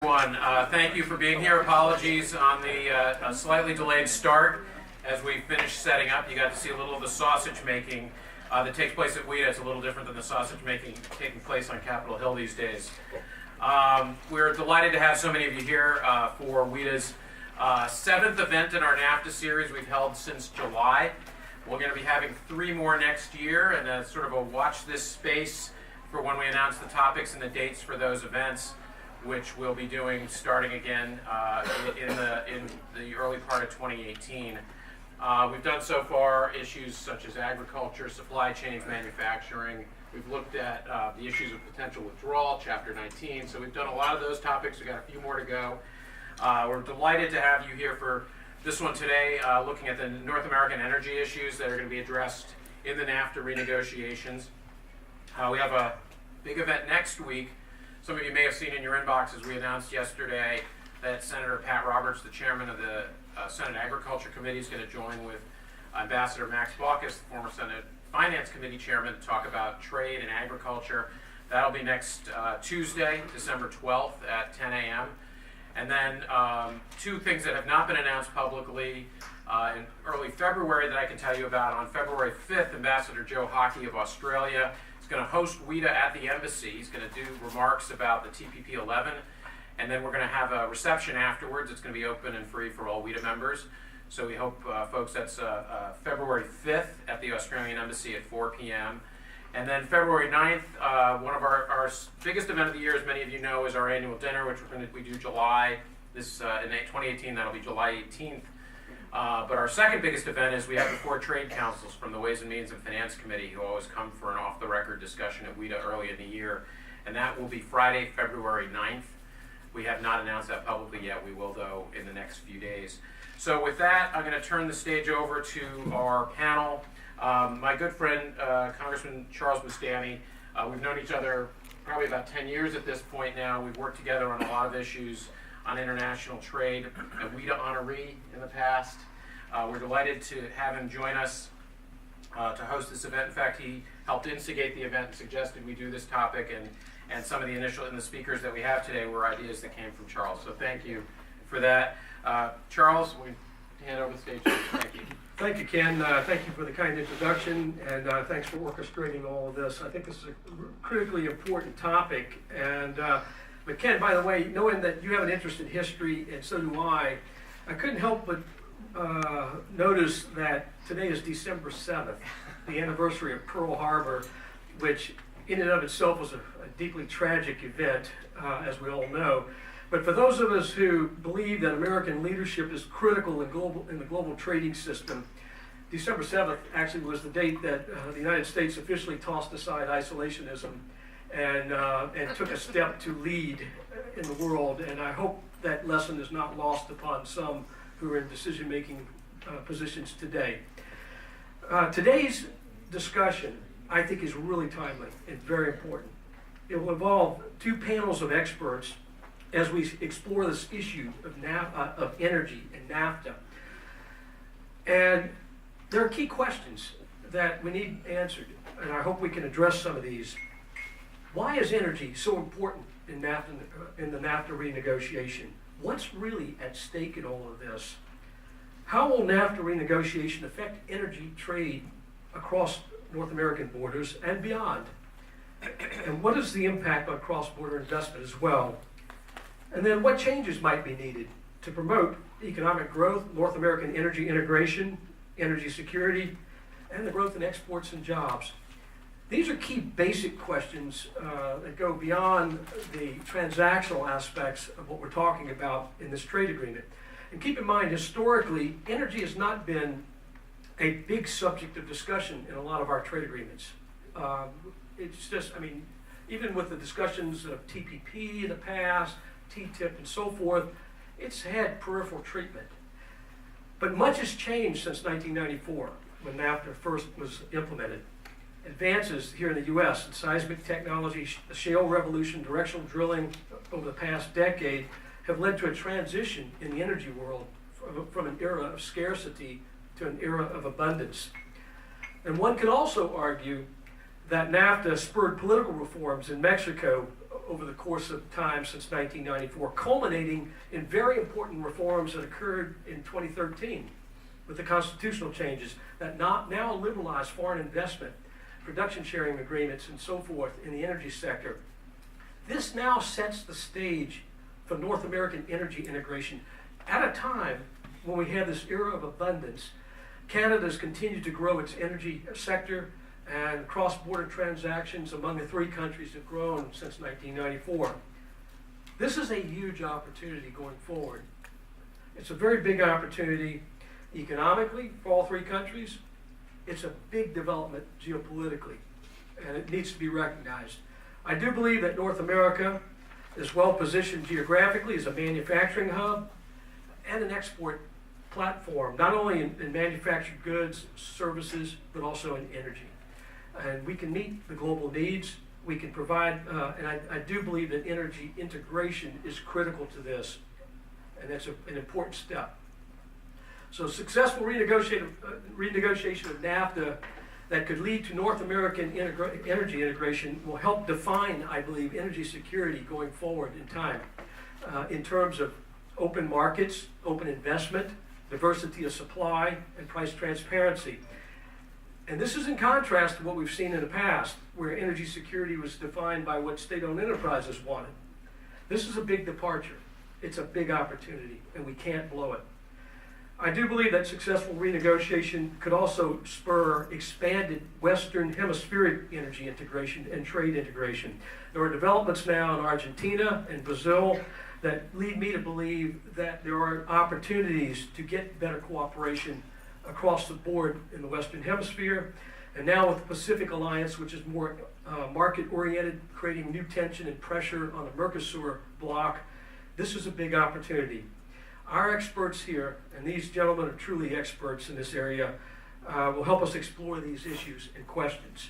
Everyone, thank you for being here. Apologies on the slightly delayed start. As we finished setting up, you got to see a little of the sausage making that takes place at WITA. It's a little different than the sausage making taking place on Capitol Hill these days. We're delighted to have so many of you here for WITA's 7th event in our Nafta series we've held since July. We're going to be having 3 more next year, and sort of a watch this space for when we announce the topics and the dates for those events, which we'll be doing starting again in the early part of 2018. We've done so far issues such as agriculture, supply chains, manufacturing. We've looked at the issues of potential withdrawal, Chapter 19. So we've done a lot of those topics. We've got a few more to go. We're delighted to have you here for this one today, looking at the North American energy issues that are going to be addressed in the Nafta renegotiations. We have a big event next week. Some of you may have seen in your inboxes, we announced yesterday that Senator Pat Roberts, the chairman of the Senate Agriculture Committee, is going to join with Ambassador Max Baucus, the former Senate Finance Committee chairman, to talk about trade and agriculture. That'll be next Tuesday, December 12th at 10 a.m. And then 2 things that have not been announced publicly in early February that I can tell you about. On February 5th, Ambassador Joe Hockey of Australia is going to host WITA at the embassy. He's going to do remarks about the TPP-11, and then we're going to have a reception afterwards. It's going to be open and free for all WITA members. So we hope, folks, that's February 5th at the Australian Embassy at 4 p.m. And then February 9th, one of our biggest event of the year, as many of you know, is our annual dinner, which we do July. In 2018, that'll be July 18th. But our second biggest event is we have the 4 trade councils from the Ways and Means and Finance Committee, who always come for an off-the-record discussion at WITA early in the year. And that will be Friday, February 9th. We have not announced that publicly yet. We will, though, in the next few days. So with that, I'm going to turn the stage over to our panel. My good friend, Congressman Charles Boustany. We've known each other probably about 10 years at this point now. We've worked together on a lot of issues on international trade, a WITA honoree in the past. We're delighted to have him join us to host this event. In fact, he helped instigate the event and suggested we do this topic, and some of the initial and the speakers that we have today were ideas that came from Charles. So thank you for that. Charles, we hand over the stage to you. Thank you. Thank you, Ken. Thank you for the kind introduction, and thanks for orchestrating all of this. I think this is a critically important topic. And but Ken, by the way, knowing that you have an interest in history, and so do I couldn't help but notice that today is December 7th, the anniversary of Pearl Harbor, which in and of itself was a deeply tragic event, as we all know. But for those of us who believe that American leadership is critical in the global trading system, December 7th actually was the date that the United States officially tossed aside isolationism and took a step to lead in the world. And I hope that lesson is not lost upon some who are in decision-making positions today. Today's discussion, I think, is really timely and very important. It will involve 2 panels of experts as we explore this issue of energy and NAFTA. And there are key questions that we need answered, and I hope we can address some of these. Why is energy so important in the NAFTA renegotiation? What's really at stake in all of this? How will NAFTA renegotiation affect energy trade across North American borders and beyond? And what is the impact on cross-border investment as well? And then what changes might be needed to promote economic growth, North American energy integration, energy security, and the growth in exports and jobs? These are key basic questions that go beyond the transactional aspects of what we're talking about in this trade agreement. And keep in mind, historically, energy has not been a big subject of discussion in a lot of our trade agreements. It's just, I mean, even with the discussions of TPP in the past, TTIP and so forth, it's had peripheral treatment. But much has changed since 1994, when NAFTA first was implemented. Advances here in the U.S. in seismic technology, the shale revolution, directional drilling over the past decade have led to a transition in the energy world from an era of scarcity to an era of abundance. And one can also argue that NAFTA spurred political reforms in Mexico over the course of time since 1994, culminating in very important reforms that occurred in 2013 with the constitutional changes that now liberalize foreign investment, production sharing agreements, and so forth in the energy sector. This now sets the stage for North American energy integration at a time when we have this era of abundance. Canada's continued to grow its energy sector, and cross-border transactions among the three countries have grown since 1994. This is a huge opportunity going forward. It's a very big opportunity economically for all three countries. It's a big development geopolitically, and it needs to be recognized. I do believe that North America is well positioned geographically as a manufacturing hub and an export platform, not only in manufactured goods, services, but also in energy. And we can meet the global needs. We can provide, and I do believe that energy integration is critical to this, and that's an important step. So successful renegotiation of Nafta that could lead to North American energy integration will help define, I believe, energy security going forward in time, in terms of open markets, open investment, diversity of supply, and price transparency. And this is in contrast to what we've seen in the past, where energy security was defined by what state-owned enterprises wanted. This is a big departure. It's a big opportunity, and we can't blow it. I do believe that successful renegotiation could also spur expanded Western hemispheric energy integration and trade integration. There are developments now in Argentina and Brazil that lead me to believe that there are opportunities to get better cooperation across the board in the Western Hemisphere. And now with the Pacific Alliance, which is more market-oriented, creating new tension and pressure on the Mercosur bloc, this is a big opportunity. Our experts here, and these gentlemen are truly experts in this area, will help us explore these issues and questions.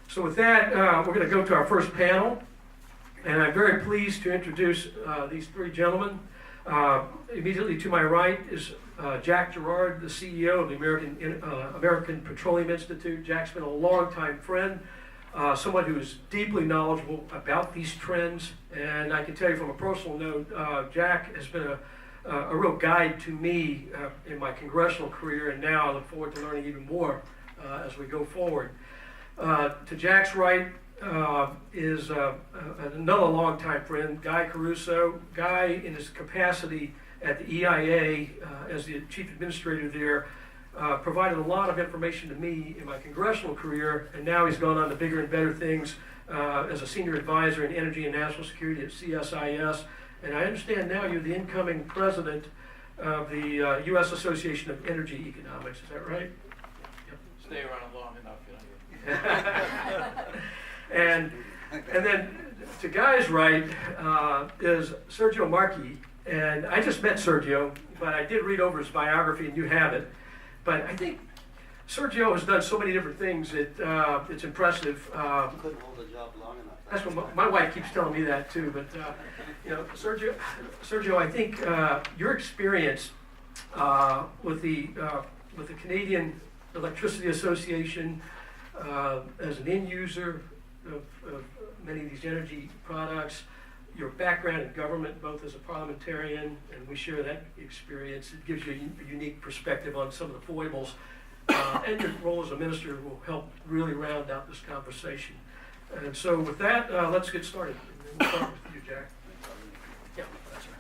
So with that, we're going to go to our first panel, and I'm very pleased to introduce these three gentlemen. Immediately to my right is Jack Gerard, the CEO of the American Petroleum Institute. Jack's been a longtime friend, someone who is deeply knowledgeable about these trends, and I can tell you from a personal note, Jack has been a real guide to me in my congressional career, and now I look forward to learning even more as we go forward. To Jack's right is another longtime friend, Guy Caruso. Guy, in his capacity at the EIA as the chief administrator there, provided a lot of information to me in my congressional career, and now he's gone on to bigger and better things as a senior advisor in energy and national security at CSIS. And I understand now you're the incoming president of the U.S. Association of Energy Economics. Is that right? Yep. Stay around long enough, and then to Guy's right is Sergio Marchi. And I just met Sergio, but I did read over his biography, and you have it. But I think Sergio has done so many different things that it's impressive. Couldn't hold a job long enough. That's what my wife keeps telling me that too. But you know, Sergio, I think your experience with the Canadian Electricity Association as an end user of many of these energy products, your background in government, both as a parliamentarian, and we share that experience. It gives you a unique perspective on some of the foibles, and your role as a minister will help really round out this conversation. And so with that, let's get started. And we'll start with you, Jack. Yeah, that's right.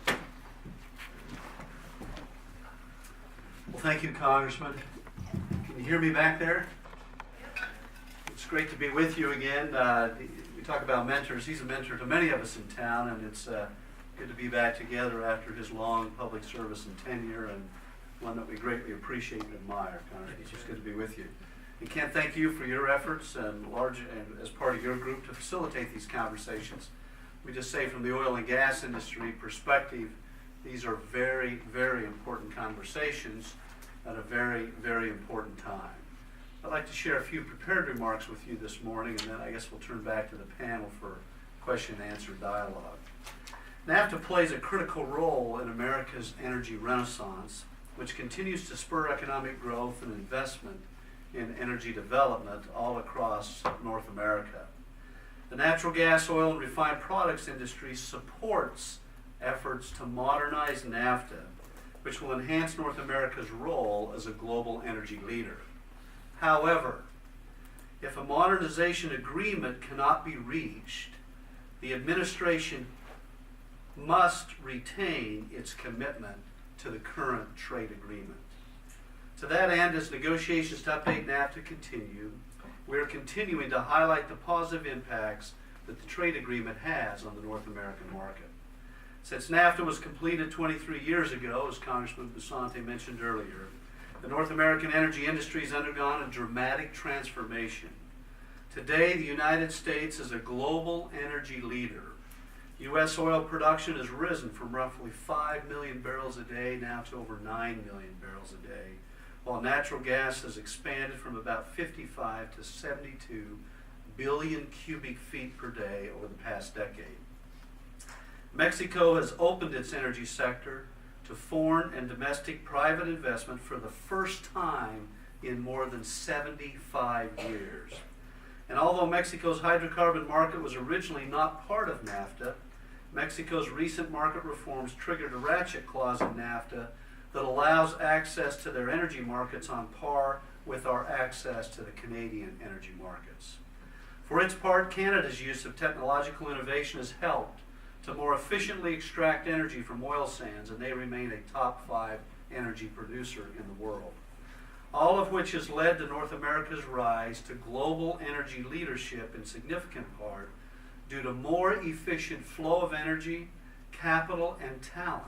Okay. Well, thank you, Congressman. Can you hear me back there? It's great to be with you again. We talk about mentors. He's a mentor to many of us in town, and it's good to be back together after his long public service and tenure, and one that we greatly appreciate and admire. Congressman, it's just good to be with you. And Ken, thank you for your efforts and as part of your group to facilitate these conversations. We just say from the oil and gas industry perspective, these are very, very important conversations at a very, very important time. I'd like to share a few prepared remarks with you this morning, and then I guess we'll turn back to the panel for question and answer dialogue. NAFTA plays a critical role in America's energy renaissance, which continues to spur economic growth and investment in energy development all across North America. The natural gas, oil, and refined products industry supports efforts to modernize NAFTA, which will enhance North America's role as a global energy leader. However, if a modernization agreement cannot be reached, the administration must retain its commitment to the current trade agreement. To that end, as negotiations to update NAFTA continue, we are continuing to highlight the positive impacts that the trade agreement has on the North American market. Since NAFTA was completed 23 years ago, as Congressman Boustany mentioned earlier, the North American energy industry has undergone a dramatic transformation. Today, the United States is a global energy leader. U.S. oil production has risen from roughly 5 million barrels a day now to over 9 million barrels a day, while natural gas has expanded from about 55 to 72 billion cubic feet per day over the past decade. Mexico has opened its energy sector to foreign and domestic private investment for the first time in more than 75 years. And although Mexico's hydrocarbon market was originally not part of NAFTA, Mexico's recent market reforms triggered a ratchet clause in NAFTA that allows access to their energy markets on par with our access to the Canadian energy markets. For its part, Canada's use of technological innovation has helped to more efficiently extract energy from oil sands, and they remain a top 5 energy producer in the world. All of which has led to North America's rise to global energy leadership in significant part due to more efficient flow of energy, capital, and talent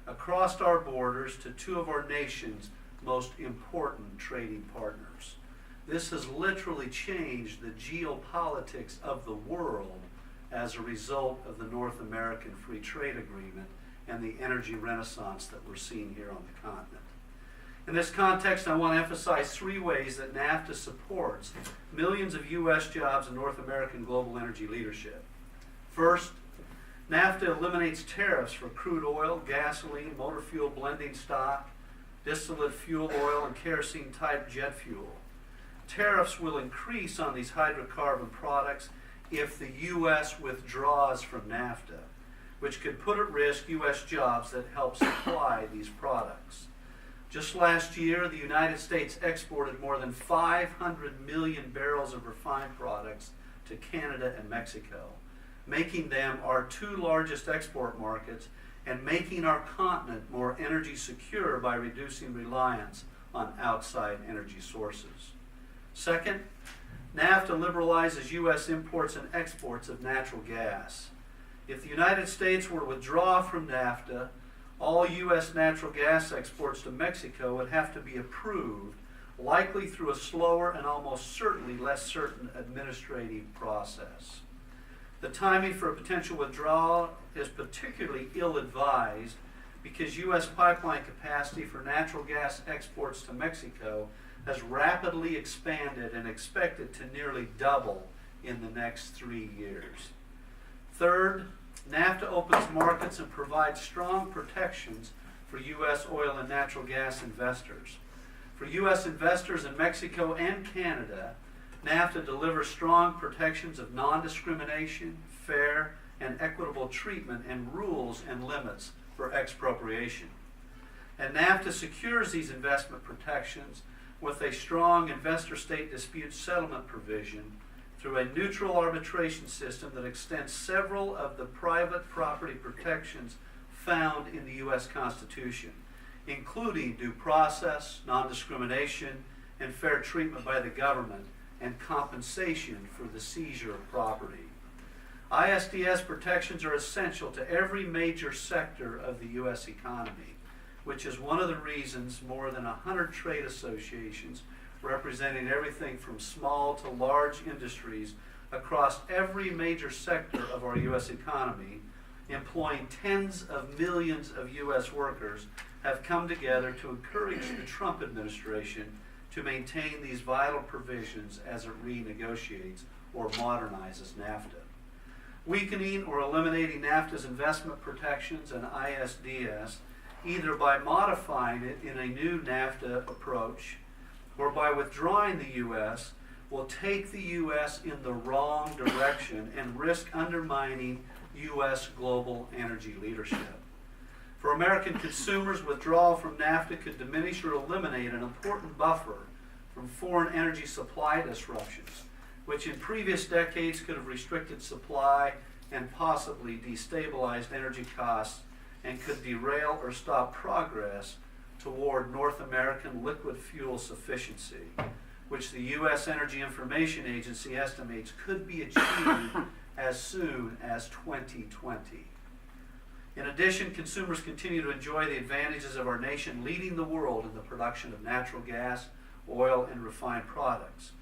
across our borders to 2 of our nation's most important trading partners. This has literally changed the geopolitics of the world as a result of the North American Free Trade Agreement and the energy renaissance that we're seeing here on the continent. In this context, I want to emphasize 3 ways that NAFTA supports millions of U.S. jobs in North American global energy leadership. First, NAFTA eliminates tariffs for crude oil, gasoline, motor fuel blending stock, distillate fuel oil, and kerosene-type jet fuel. Tariffs will increase on these hydrocarbon products if the U.S. withdraws from NAFTA, which could put at risk U.S. jobs that help supply these products. Just last year, the United States exported more than 500 million barrels of refined products to Canada and Mexico, making them our 2 largest export markets and making our continent more energy secure by reducing reliance on outside energy sources. Second, NAFTA liberalizes U.S. imports and exports of natural gas. If the United States were to withdraw from NAFTA, all U.S. natural gas exports to Mexico would have to be approved, likely through a slower and almost certainly less certain administrative process. The timing for a potential withdrawal is particularly ill-advised because U.S. pipeline capacity for natural gas exports to Mexico has rapidly expanded and expected to nearly double in the next 3 years. Third, NAFTA opens markets and provides strong protections for U.S. oil and natural gas investors. For U.S. investors in Mexico and Canada, NAFTA delivers strong protections of non-discrimination, fair and equitable treatment, and rules and limits for expropriation. And NAFTA secures these investment protections with a strong investor-state dispute settlement provision through a neutral arbitration system that extends several of the private property protections found in the U.S. Constitution, including due process, non-discrimination, and fair treatment by the government, and compensation for the seizure of property. ISDS protections are essential to every major sector of the U.S. economy, which is one of the reasons more than 100 trade associations representing everything from small to large industries across every major sector of our U.S. economy, employing tens of millions of U.S. workers, have come together to encourage the Trump administration to maintain these vital provisions as it renegotiates or modernizes NAFTA. Weakening or eliminating NAFTA's investment protections and ISDS, either by modifying it in a new NAFTA approach or by withdrawing the U.S., will take the U.S. in the wrong direction and risk undermining U.S. global energy leadership. For American consumers, withdrawal from Nafta could diminish or eliminate an important buffer from foreign energy supply disruptions, which in previous decades could have restricted supply and possibly destabilized energy costs and could derail or stop progress toward North American liquid fuel sufficiency, which the U.S. Energy Information Agency estimates could be achieved as soon as 2020. In addition, consumers continue to enjoy the advantages of our nation leading the world in the production of natural gas, oil, and refined products.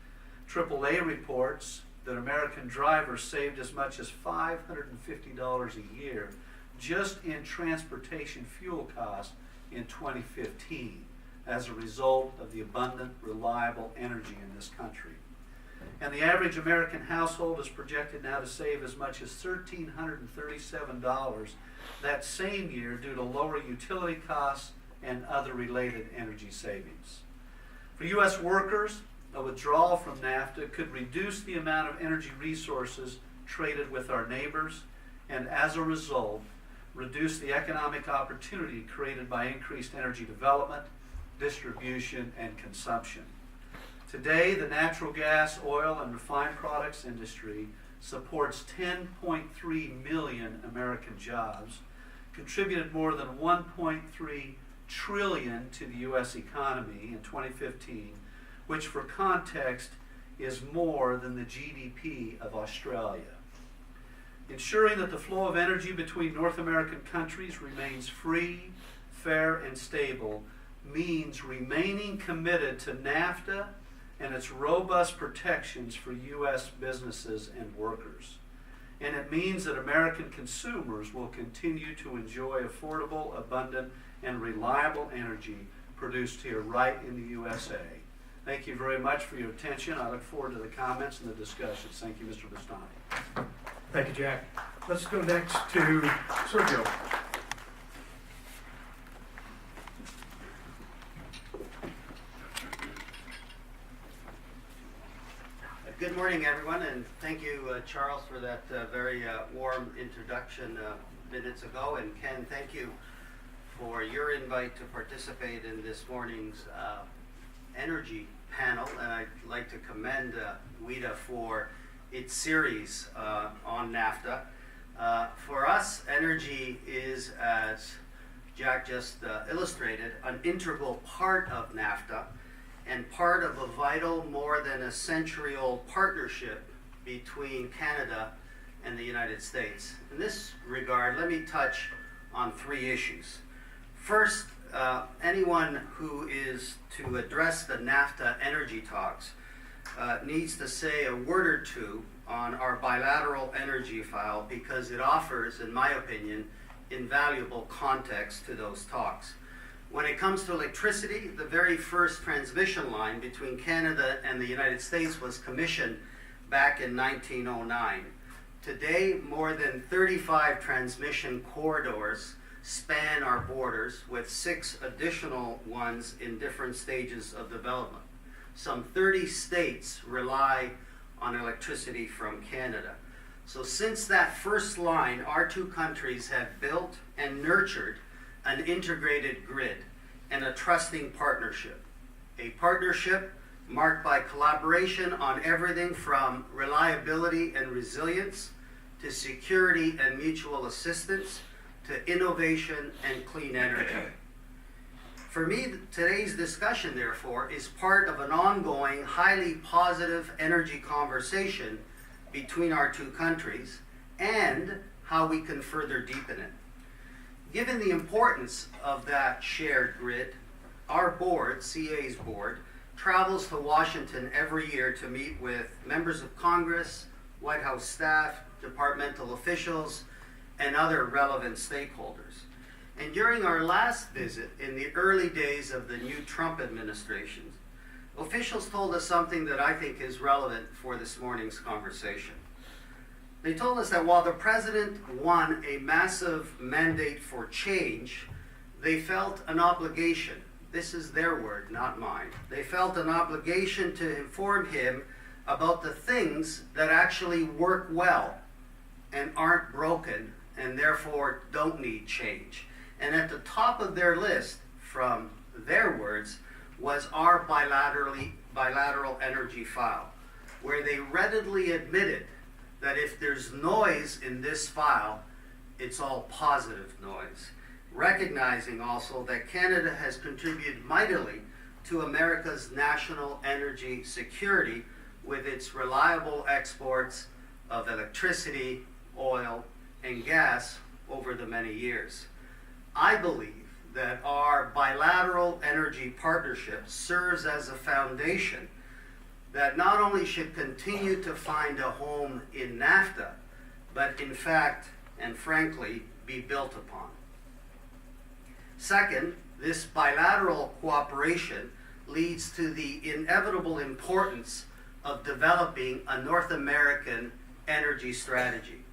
AAA reports that American drivers saved as much as $550 a year just in transportation fuel costs in 2015 as a result of the abundant, reliable energy in this country. And the average American household is projected now to save as much as $1,337 that same year due to lower utility costs and other related energy savings. For U.S. workers, a withdrawal from NAFTA could reduce the amount of energy resources traded with our neighbors, and as a result, reduce the economic opportunity created by increased energy development, distribution, and consumption. Today, the natural gas, oil, and refined products industry supports 10.3 million American jobs, contributed more than 1.3 trillion to the U.S. economy in 2015, which for context is more than the GDP of Australia. Ensuring that the flow of energy between North American countries remains free, fair, and stable means remaining committed to NAFTA and its robust protections for U.S. businesses and workers. And it means that American consumers will continue to enjoy affordable, abundant, and reliable energy produced here right in the USA. Thank you very much for your attention. I look forward to the comments and the discussions. Thank you, Mr. Boustany. Thank you, Jack. Let's go next to Sergio. Good morning, everyone, and thank you, Charles, for that very warm introduction minutes ago. And Ken, thank you for your invite to participate in this morning's energy panel. And I'd like to commend WITA for its series on NAFTA. For us, energy is, as Jack just illustrated, an integral part of NAFTA and part of a vital, more than a century-old partnership between Canada and the United States. In this regard, let me touch on three issues. First, anyone who is to address the NAFTA energy talks needs to say a word or two on our bilateral energy file because it offers, in my opinion, invaluable context to those talks. When it comes to electricity, the very first transmission line between Canada and the United States was commissioned back in 1909. Today, more than 35 transmission corridors span our borders, with 6 additional ones in different stages of development. Some 30 states rely on electricity from Canada. So since that first line, our two countries have built and nurtured an integrated grid and a trusting partnership. A partnership marked by collaboration on everything from reliability and resilience to security and mutual assistance to innovation and clean energy. For me, today's discussion, therefore, is part of an ongoing, highly positive energy conversation between our two countries and how we can further deepen it. Given the importance of that shared grid, our board, CA's board, travels to Washington every year to meet with members of Congress, White House staff, departmental officials, and other relevant stakeholders. And during our last visit, in the early days of the new Trump administration, officials told us something that I think is relevant for this morning's conversation. They told us that while the president won a massive mandate for change, they felt an obligation. This is their word, not mine. They felt an obligation to inform him about the things that actually work well and aren't broken and therefore don't need change. And at the top of their list, from their words, was our bilateral energy file, where they readily admitted that if there's noise in this file, it's all positive noise, recognizing also that Canada has contributed mightily to America's national energy security with its reliable exports of electricity, oil, and gas over the many years. I believe that our bilateral energy partnership serves as a foundation that not only should continue to find a home in NAFTA, but in fact and frankly be built upon. Second, this bilateral cooperation leads to the inevitable importance of developing a North American energy strategy.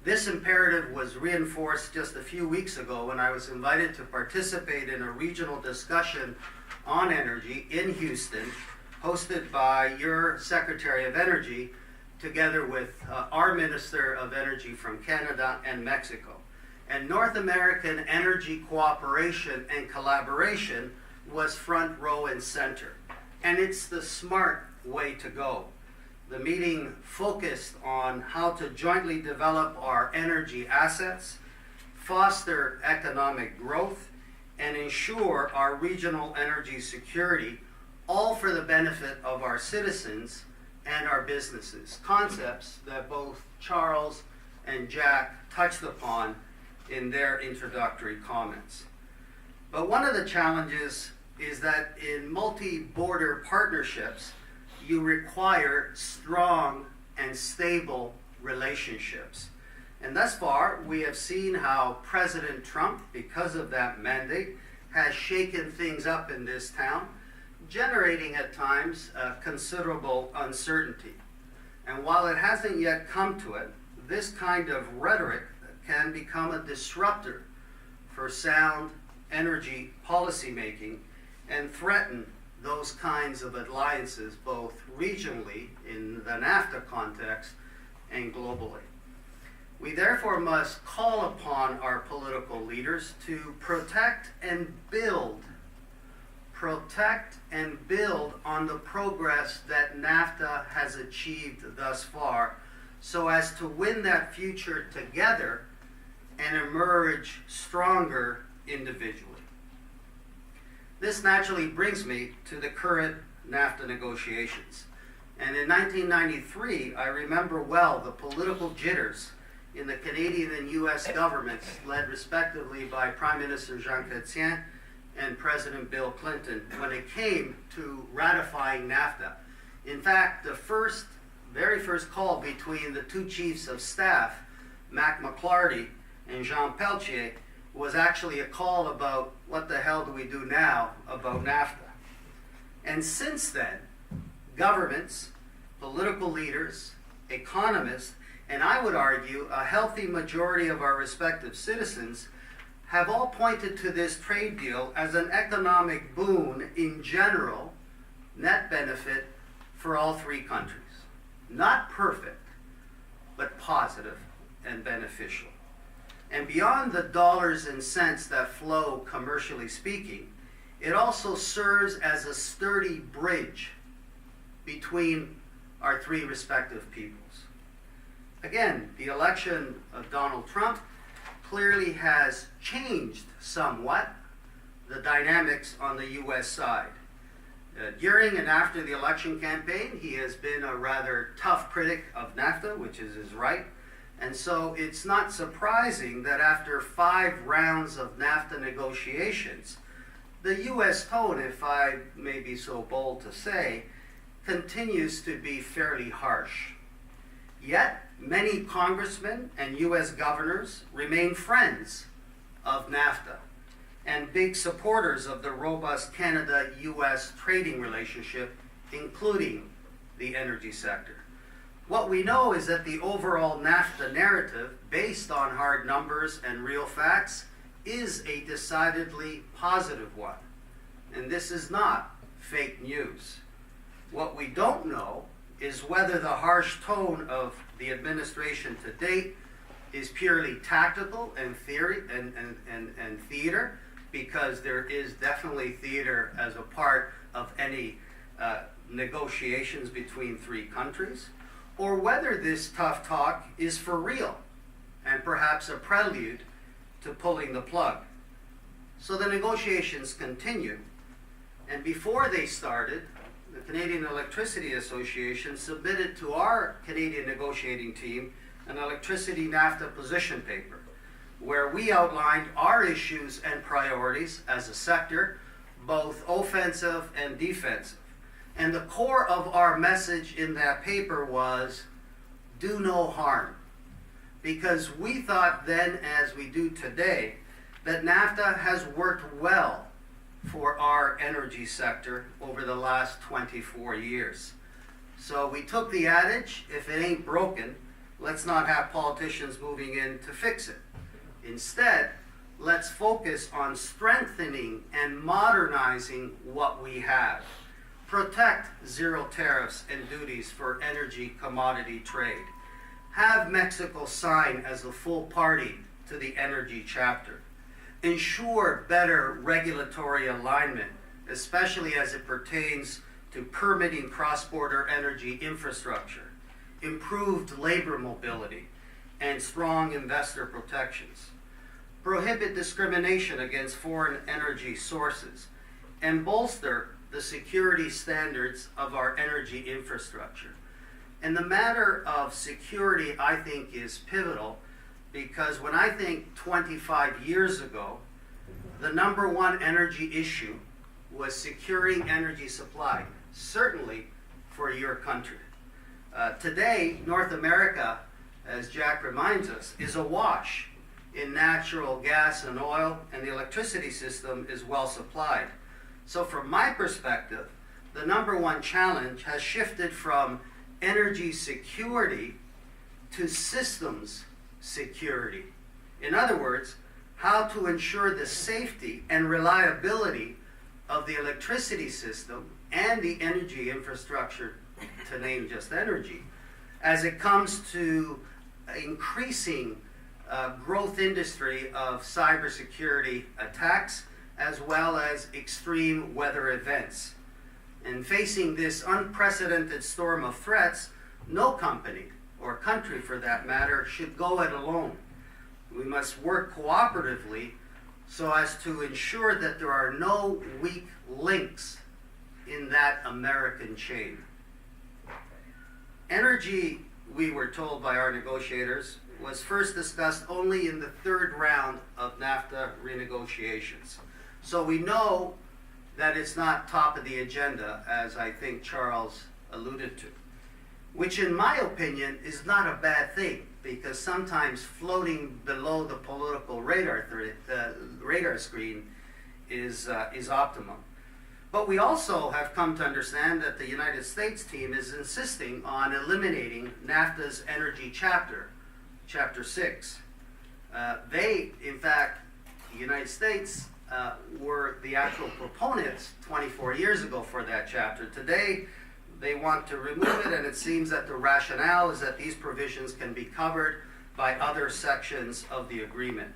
This imperative was reinforced just a few weeks ago when I was invited to participate in a regional discussion on energy in Houston, hosted by your Secretary of Energy, together with our Minister of Energy from Canada and Mexico. And North American energy cooperation and collaboration was front row and center. And it's the smart way to go. The meeting focused on how to jointly develop our energy assets, foster economic growth, and ensure our regional energy security, all for the benefit of our citizens and our businesses. Concepts that both Charles and Jack touched upon in their introductory comments. But one of the challenges is that in multi-border partnerships, you require strong and stable relationships. And thus far, we have seen how President Trump, because of that mandate, has shaken things up in this town, generating at times considerable uncertainty. And while it hasn't yet come to it, this kind of rhetoric can become a disruptor for sound energy policymaking and threaten those kinds of alliances, both regionally in the Nafta context and globally. We therefore must call upon our political leaders to protect and build on the progress that NAFTA has achieved thus far, so as to win that future together and emerge stronger individually. This naturally brings me to the current NAFTA negotiations. And in 1993, I remember well the political jitters in the Canadian and US governments, led respectively by Prime Minister Jean Chrétien and President Bill Clinton, when it came to ratifying NAFTA. In fact, the very first call between the two chiefs of staff, Mac McLarty and Jean Peltier, was actually a call about what the hell do we do now about NAFTA. And since then, governments, political leaders, economists, and I would argue a healthy majority of our respective citizens have all pointed to this trade deal as an economic boon in general, net benefit for all three countries. Not perfect, but positive and beneficial. And beyond the dollars and cents that flow commercially speaking, it also serves as a sturdy bridge between our three respective peoples. Again, the election of Donald Trump clearly has changed somewhat the dynamics on the US side. During and after the election campaign, he has been a rather tough critic of NAFTA, which is his right. And so it's not surprising that after 5 rounds of NAFTA negotiations, the US tone, if I may be so bold to say, continues to be fairly harsh. Yet, many congressmen and US governors remain friends of NAFTA and big supporters of the robust Canada-US trading relationship, including the energy sector. What we know is that the overall NAFTA narrative, based on hard numbers and real facts, is a decidedly positive one. And this is not fake news. What we don't know is whether the harsh tone of the administration to date is purely tactical and theory and theater, because there is definitely theater as a part of any negotiations between three countries, or whether this tough talk is for real and perhaps a prelude to pulling the plug. So the negotiations continue, and before they started, the Canadian Electricity Association submitted to our Canadian negotiating team an electricity Nafta position paper, where we outlined our issues and priorities as a sector, both offensive and defensive. And the core of our message in that paper was, do no harm. Because we thought then, as we do today, that Nafta has worked well for our energy sector over the last 24 years. So we took the adage, if it ain't broken, let's not have politicians moving in to fix it. Instead, let's focus on strengthening and modernizing what we have. Protect zero tariffs and duties for energy commodity trade. Have Mexico sign as a full party to the energy chapter. Ensure better regulatory alignment, especially as it pertains to permitting cross-border energy infrastructure, improved labor mobility, and strong investor protections. Prohibit discrimination against foreign energy sources, and bolster the security standards of our energy infrastructure. And the matter of security, I think, is pivotal, because when I think 25 years ago, the number one energy issue was securing energy supply, certainly for your country. Today, North America, as Jack reminds us, is awash in natural gas and oil, and the electricity system is well supplied. So from my perspective, the number one challenge has shifted from energy security to systems security. In other words, how to ensure the safety and reliability of the electricity system and the energy infrastructure, to name just energy, as it comes to increasing growth industry of cybersecurity attacks, as well as extreme weather events. And facing this unprecedented storm of threats, no company, or country for that matter, should go it alone. We must work cooperatively so as to ensure that there are no weak links in that American chain. Energy, we were told by our negotiators, was first discussed only in the third round of NAFTA renegotiations. So we know that it's not top of the agenda, as I think Charles alluded to, which in my opinion is not a bad thing, because sometimes floating below the political radar screen is optimum. But we also have come to understand that the United States team is insisting on eliminating NAFTA's energy chapter, Chapter 6. They, in fact, the United States, were the actual proponents 24 years ago for that chapter. Today, they want to remove it, and it seems that the rationale is that these provisions can be covered by other sections of the agreement.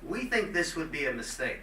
We think this would be a mistake.